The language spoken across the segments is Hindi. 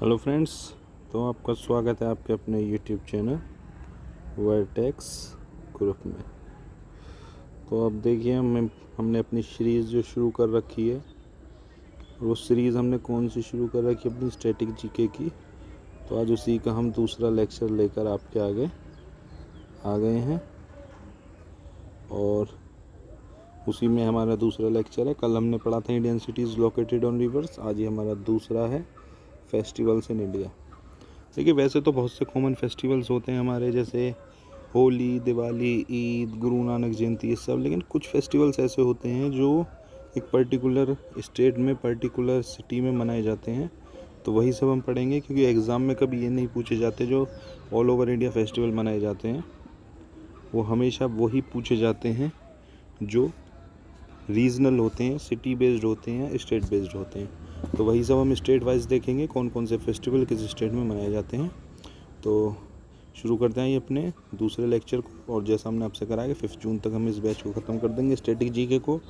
हेलो फ्रेंड्स, तो आपका स्वागत है आपके अपने यूट्यूब चैनल वर्टेक्स ग्रुप में। तो अब देखिए हमने अपनी सीरीज़ जो शुरू कर रखी है, वो सीरीज़ हमने कौन सी शुरू कर रखी है, अपनी स्टैटिक जीके की। तो आज उसी का हम दूसरा लेक्चर लेकर आपके आगे आ गए हैं और उसी में हमारा दूसरा लेक्चर है। कल हमने पढ़ा था Indian cities located on reverse, आज ये हमारा दूसरा है फेस्टिवल्स इन इंडिया। देखिए, वैसे तो बहुत से कॉमन फेस्टिवल्स होते हैं हमारे, जैसे होली, दिवाली, ईद, गुरु नानक जयंती, ये सब। लेकिन कुछ फेस्टिवल्स ऐसे होते हैं जो एक पर्टिकुलर स्टेट में, पर्टिकुलर सिटी में मनाए जाते हैं। तो वही सब हम पढ़ेंगे, क्योंकि एग्ज़ाम में कभी ये नहीं पूछे जाते जो ऑल ओवर इंडिया फेस्टिवल मनाए जाते हैं। वो हमेशा वही पूछे जाते हैं जो रीजनल होते हैं, सिटी बेस्ड होते हैं, स्टेट बेस्ड होते हैं। तो वही सब हम स्टेट वाइज देखेंगे, कौन कौन से फेस्टिवल किस स्टेट में मनाए जाते हैं। तो शुरू करते हैं ये अपने दूसरे लेक्चर को। और जैसा हमने आपसे करा कि 5 जून तक हम इस बैच को ख़त्म कर देंगे। स्टैटिक जीके को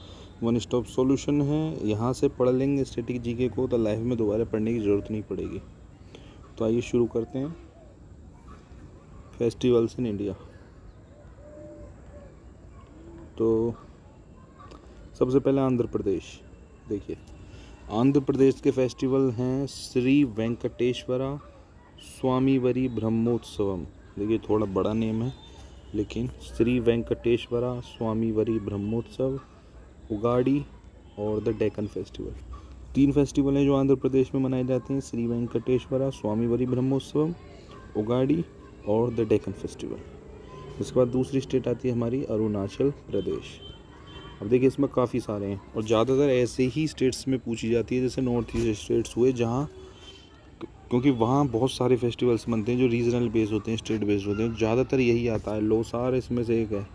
वन स्टॉप सॉल्यूशन है, यहाँ से पढ़ लेंगे स्टैटिक जीके को, तो लाइफ में दोबारा पढ़ने की ज़रूरत नहीं पड़ेगी। तो आइए शुरू करते हैं फेस्टिवल्स इन इंडिया। तो सबसे पहले आंध्र प्रदेश। देखिए, आंध्र प्रदेश के फेस्टिवल हैं श्री वेंकटेश्वरा स्वामीवरी ब्रह्मोत्सवम। देखिए, थोड़ा बड़ा नेम है, लेकिन श्री वेंकटेश्वरा स्वामीवरी ब्रह्मोत्सव, उगाड़ी और द डेक्कन फेस्टिवल। 3 फेस्टिवल हैं जो आंध्र प्रदेश में मनाए जाते हैं: श्री वेंकटेश्वरा स्वामीवरी ब्रह्मोत्सवम, उगाड़ी और द डेक्कन फेस्टिवल। इसके बाद दूसरी स्टेट आती है हमारी अरुणाचल प्रदेश। अब देखिए, इसमें काफ़ी सारे हैं और ज़्यादातर ऐसे ही स्टेट्स में पूछी जाती है, जैसे नॉर्थ ईस्ट स्टेट्स हुए, जहाँ क्योंकि वहाँ बहुत सारे फेस्टिवल्स बनते हैं जो रीजनल बेस होते हैं, स्टेट बेस्ड होते हैं। ज़्यादातर यही आता है। लोसार इसमें से एक है,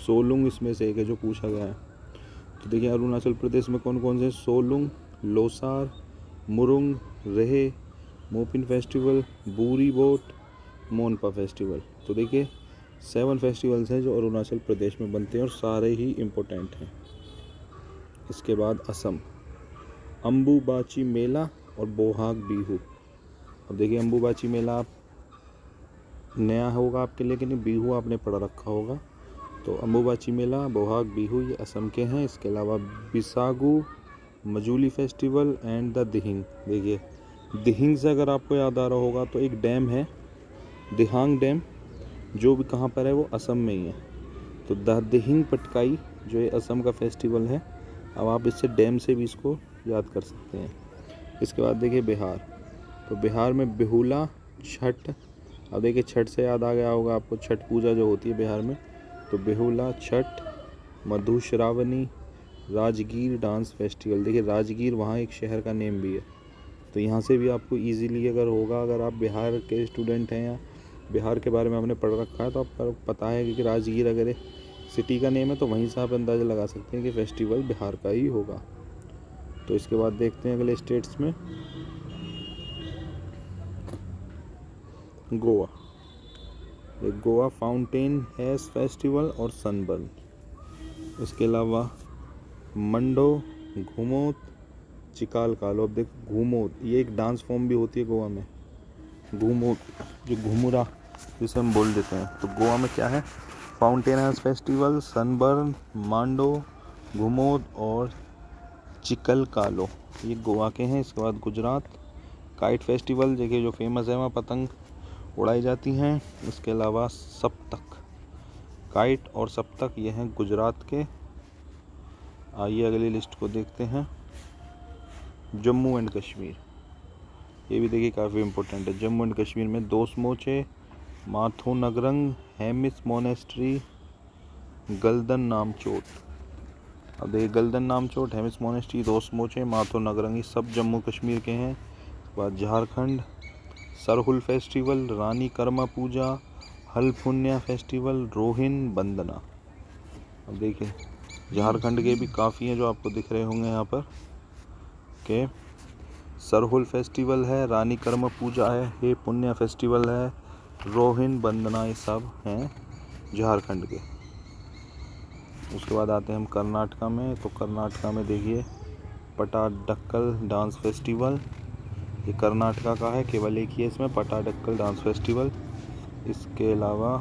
सोलुंग इसमें से एक है जो पूछा गया है। तो देखिए, अरुणाचल प्रदेश में कौन कौन से: सोलुंग, लोसार, मुरुंग, रेहे, मोपिन फेस्टिवल, बूरी बोट, मोनपा फेस्टिवल। तो देखिए, 7 फेस्टिवल्स हैं जो अरुणाचल प्रदेश में बनते हैं और सारे ही इम्पोर्टेंट हैं। इसके बाद असम, अम्बुबाची मेला और बोहाग बीहू। अब देखिए, अम्बुबाची मेला आप नया होगा आपके लिए, लेकिन बीहू आपने पढ़ रखा होगा। तो अम्बुबाची मेला, बोहाग बीहू ये असम के हैं। इसके अलावा Bisagu, Majuli festival and the Dihing. देखिए, दिहिंग से अगर आपको याद आ रहा होगा तो एक डैम है दिहांग डैम, जो भी कहाँ पर है, वो असम में ही है। तो द दिहिंग पटकाई जो ये असम का फेस्टिवल है। अब आप इससे डैम से भी इसको याद कर सकते हैं। इसके बाद देखिए बिहार, तो बिहार में बिहुला, छठ। अब देखिए, छठ से याद आ गया होगा आपको, छठ पूजा जो होती है बिहार में। तो बिहुला, छठ, मधुश्रावणी, राजगीर डांस फेस्टिवल। देखिए, राजगीर वहाँ एक शहर का नेम भी है। तो यहाँ से भी आपको इजीली अगर होगा, अगर आप बिहार के स्टूडेंट हैं या बिहार के बारे में आपने पढ़ रखा है, तो आपको पता है कि राजगीर अगर सिटी का नेम है, तो वहीं से आप अंदाज़ा लगा सकते हैं कि फेस्टिवल बिहार का ही होगा। तो इसके बाद देखते हैं अगले स्टेट्स में। गोवा, एक गोवा फाउंटेन हैज़ फेस्टिवल और सनबर्न। इसके अलावा मंडो, घुमोत, चिकाल कालो। अब देखो, घुमोत ये एक डांस फॉर्म भी होती है गोवा में, घुमोत, जो घुमुरा जिसे हम बोल देते हैं। तो गोवा में क्या है? फाउंटेन हैज़ फेस्टिवल, सनबर्न, मांडो, घुमोत और चिकल कालो, ये गोवा के हैं। इसके बाद गुजरात, काइट फेस्टिवल, देखिए जो फेमस है, वहाँ पतंग उड़ाई जाती हैं। इसके अलावा सप्तक, काइट और सप्तक, ये हैं गुजरात के। आइए अगली लिस्ट को देखते हैं। जम्मू एंड कश्मीर, ये भी देखिए काफ़ी इम्पोर्टेंट है। जम्मू एंड कश्मीर में दोसमोचे, माथो नगरंग, हेमिस मोनेस्ट्री, गल्दन नामचोट। अब देखिए, गल्दन नामचोट, हेमिस मोनेस्ट्री, दोसमोचे, माथो नगरंग, ये सब जम्मू कश्मीर के हैं। उसके बाद झारखंड, सरहुल फेस्टिवल, रानी कर्मा पूजा, हल्फुन्या फेस्टिवल, रोहिन बंदना। अब देखिए, झारखंड के भी काफ़ी हैं जो आपको दिख रहे होंगे यहाँ पर के सरहुल फेस्टिवल है, रानी कर्म पूजा है, हे पुण्य फेस्टिवल है, रोहिन बंदना, ये सब हैं झारखंड के। उसके बाद आते हैं हम कर्नाटका में। तो कर्नाटका में देखिए, पटाडक्कल डांस फेस्टिवल, ये कर्नाटका का है, केवल एक ही है इसमें, पटाडक्कल डांस फेस्टिवल। इसके अलावा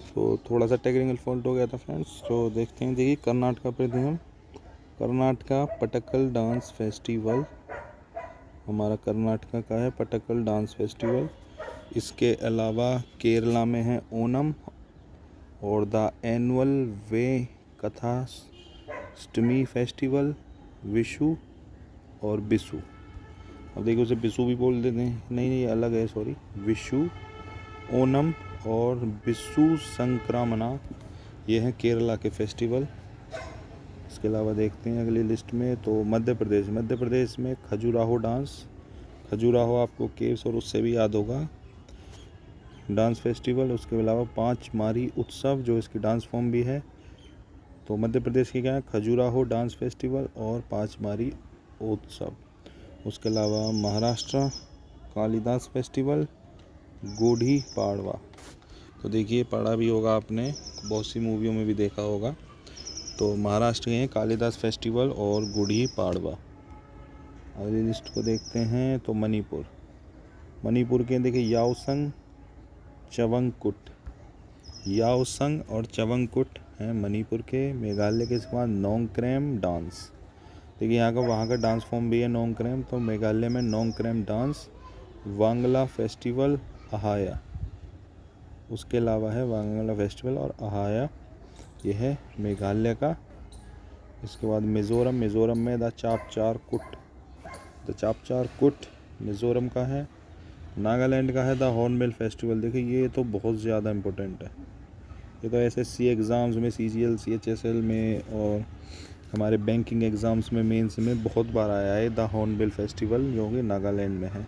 तो थोड़ा सा टेक्निकल फॉल्ट हो गया था फ्रेंड्स, तो देखते हैं। देखिए कर्नाटका पे थे हम, कर्नाटका पटक्कल डांस फेस्टिवल हमारा कर्नाटका का है, पटक्कल डांस फेस्टिवल। इसके अलावा केरला में है ओनम और the annual Vaikathashtami festival, Vishu और बिशु। अब देखो उसे बिशु भी बोल देते हैं, नहीं ये अलग है, सॉरी, विशु, ओनम और बिशु संक्रामणा, ये हैं केरला के फेस्टिवल। इसके अलावा देखते हैं अगली लिस्ट में, तो मध्य प्रदेश में खजुराहो डांस, खजुराहो आपको केव्स और उससे भी याद होगा, डांस फेस्टिवल। उसके अलावा पाँच मारी उत्सव, जो इसकी डांस फॉर्म भी है। तो मध्य प्रदेश की क्या है, खजुराहो डांस फेस्टिवल और पाँच मारी उत्सव। उसके अलावा महाराष्ट्र कालिदास फेस्टिवल, गुड़ी पाड़वा। तो देखिए पढ़ा भी होगा आपने, बहुत सी मूवियों में भी देखा होगा। तो महाराष्ट्र के हैं कालिदास फेस्टिवल और गुड़ी पाड़वा। अगली लिस्ट को देखते हैं, तो मणिपुर के देखिए याओसंग चवंगकुट, याओसंग और चवंगकुट हैं मणिपुर के। मेघालय के बाद नोंगक्रेम डांस, देखिए यहाँ का वहाँ का डांस फॉर्म भी है नोंगक्रेम, तो मेघालय में नोंगक्रेम डांस। वांगला फेस्टिवल अहाया, उसके अलावा है वांगला फेस्टिवल और अहाया, ये है मेघालय का। इसके बाद मिज़ोरम में द चापचार कुट मिज़ोरम का है। नागालैंड का है द हॉर्नबिल फेस्टिवल। देखिए ये तो बहुत ज़्यादा इम्पोर्टेंट है, ये तो एसएससी एग्ज़ाम्स में, CGL CHSL में और हमारे बैंकिंग एग्ज़ाम्स में, मेंस में बहुत बार आया है द हॉर्नबिल फेस्टिवल, जो कि नागालैंड में है।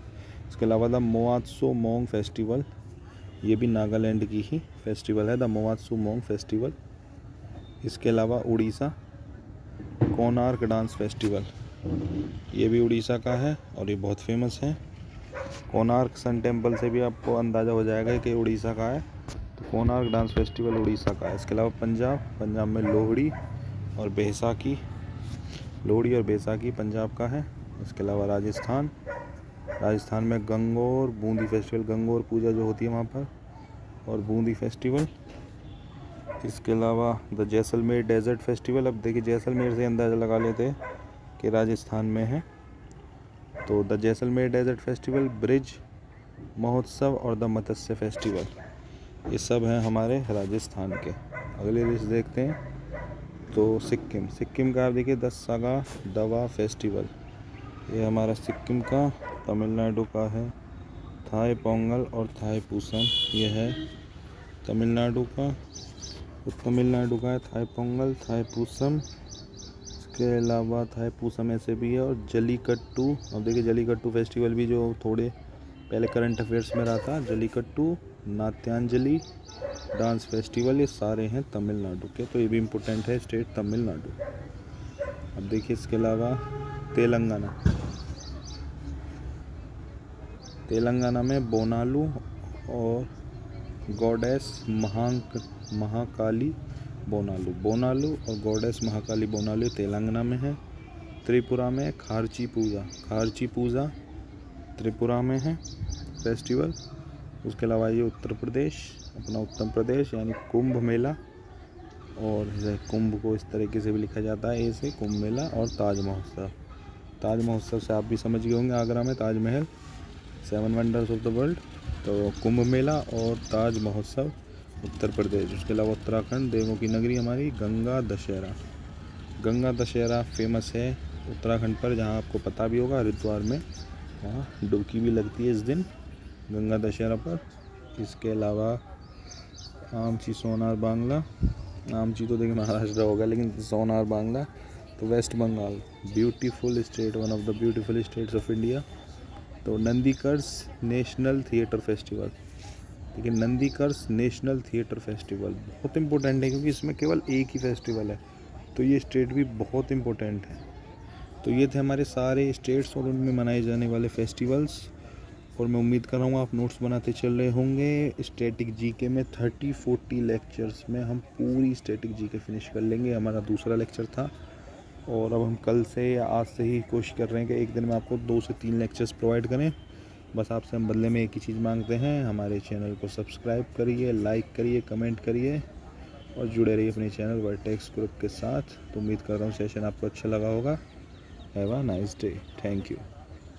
इसके अलावा द मोआत्सो मोंग फेस्टिवल, ये भी नागालैंड की ही फेस्टिवल है, द मोआत्सो मोंग फेस्टिवल। इसके अलावा उड़ीसा कोणार्क डांस फेस्टिवल, ये भी उड़ीसा का है और ये बहुत फेमस है। कोणार्क सन टेम्पल से भी आपको अंदाज़ा हो जाएगा कि उड़ीसा का है, तो कोणार्क डांस फेस्टिवल उड़ीसा का है। इसके अलावा पंजाब में लोहड़ी और बैसाखी पंजाब का है। इसके अलावा राजस्थान में गंगोर बूंदी फेस्टिवल, गंगोर पूजा जो होती है वहाँ पर, और बूंदी फेस्टिवल। इसके अलावा द जैसलमेर डेजर्ट फेस्टिवल, अब देखिए जैसलमेर से अंदाज़ा लगा लेते कि राजस्थान में है। तो the Jaisalmer desert festival, Braj Mahotsav और द मत्स्य फेस्टिवल, ये सब हैं हमारे राजस्थान के। अगले लिस्ट देखते हैं, तो सिक्किम का आप देखिए द सागा दवा फेस्टिवल, ये हमारा सिक्किम का। तमिलनाडु का है थाई पोंगल और थाई पूसम, ये है तमिलनाडु का। तो तमिलनाडु का है थाई पोंगल, थाई पूसम। इसके अलावा थाई पूसम ऐसे भी है, और जलीकट्टू, अब देखिए जलीकट्टू फेस्टिवल भी जो थोड़े पहले करंट अफेयर्स में रहा था, जलीकट्टू नाट्यांजलि डांस फेस्टिवल, ये सारे हैं तमिलनाडु के, तो ये भी इम्पोर्टेंट है स्टेट तमिलनाडु। अब देखिए इसके अलावा तेलंगाना में बोनालू और गॉडेस महाकाली बोनालू और गॉडेस महाकाली बोनालू तेलंगाना में है। त्रिपुरा में खारची पूजा त्रिपुरा में है फेस्टिवल। उसके अलावा ये उत्तर प्रदेश यानी कुंभ मेला, और कुंभ को इस तरीके से भी लिखा जाता है, ऐसे कुंभ मेला। और ताज महोत्सव से आप भी समझ गए होंगे, आगरा में Taj Mahal, 7 wonders of the world. तो कुंभ मेला और ताज महोत्सव उत्तर प्रदेश। उसके अलावा उत्तराखंड, देवों की नगरी हमारी, गंगा दशहरा फेमस है उत्तराखंड पर, जहां आपको पता भी होगा हरिद्वार में वहाँ डुबकी भी लगती है इस दिन गंगा दशहरा पर। इसके अलावा आमची सोनार बांग्ला, आमची तो देखिए महाराष्ट्र होगा, लेकिन सोनार बांग्ला तो West Bengal, beautiful state, one of the beautiful states of India. तो नंदीकर्स नेशनल थिएटर फेस्टिवल, देखिए नंदीकर्स नेशनल थिएटर फेस्टिवल बहुत इंपॉर्टेंट है, क्योंकि इसमें केवल एक ही फेस्टिवल है, तो ये स्टेट भी बहुत इंपॉर्टेंट है। तो ये थे हमारे सारे स्टेट्स और उनमें मनाए जाने वाले फेस्टिवल्स। और मैं उम्मीद कर रहा हूँ आप नोट्स बनाते चल रहे होंगे। स्टैटिक जीके में 30-40 लेक्चर्स में हम पूरी स्टैटिक जीके फिनिश कर लेंगे। हमारा दूसरा लेक्चर था और अब हम कल से या आज से ही कोशिश कर रहे हैं कि एक दिन में आपको 2 से 3 लेक्चर्स प्रोवाइड करें। बस आपसे हम बदले में एक ही चीज़ मांगते हैं, हमारे चैनल को सब्सक्राइब करिए, लाइक करिए, कमेंट करिए और जुड़े रहिए अपने चैनल वर्टेक्स ग्रुप के साथ। तो उम्मीद कर रहा हूँ सेशन आपको अच्छा लगा होगा। Have a nice day. Thank you.